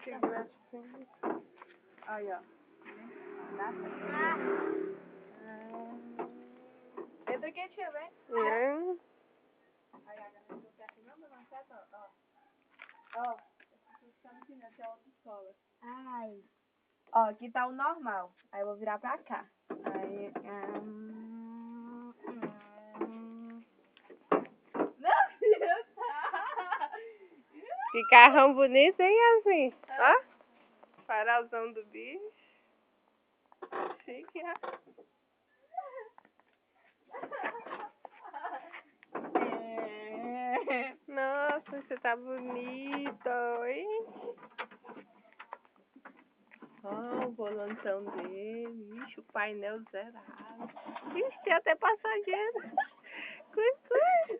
Que gracinha. Aí, ó. Entra aqui, tia, vem. É. Aí, a galera do aqui não, mas não acerta, ó. Ó, essa ficando aqui, né? Tem outra escola. Ai. Ó, aqui tá o normal. Aí eu vou virar pra cá. Aí, Não, filha, tá. Que carrão bonito, hein, assim? Ó. Farolzão do bicho. Chique, ó. Nossa, você tá bonito, hein? Ó, o volantão dele. Ixi, o painel zerado. Ixi, tem até passageiro. Cui.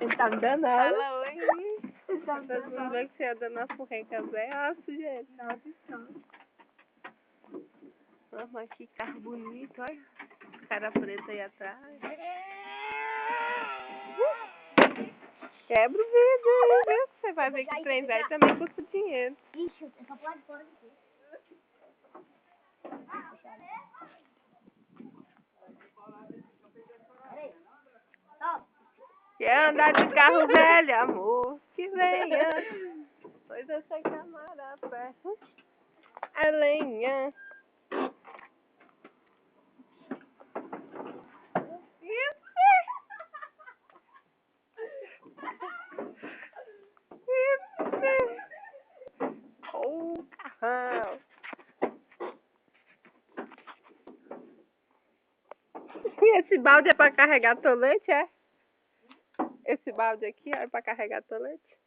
Ele tá me danando. Fala oi. Ele tá me Todo mundo danando. vê que você anda na furrenca velha. Ó, sujeito. Vamos aqui, carro bonito, olha. Cara preta aí atrás. Quebra o vidro, viu? Você vai ver que o trem velho também custa dinheiro. Ixi, eu só pode fora aqui. Peraí. Stop. Quer andar de carro velho, amor? Que venha. Pois eu sei que amará perto. A lenha. Oh, carrão. E esse balde é pra carregar tolete, é? Esse balde aqui é pra carregar tolete?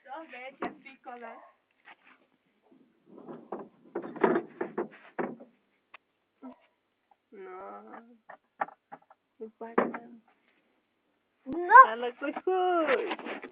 Sorvete, é picolé. Nossa. Muito bacana. Não. Fala, cuscuz.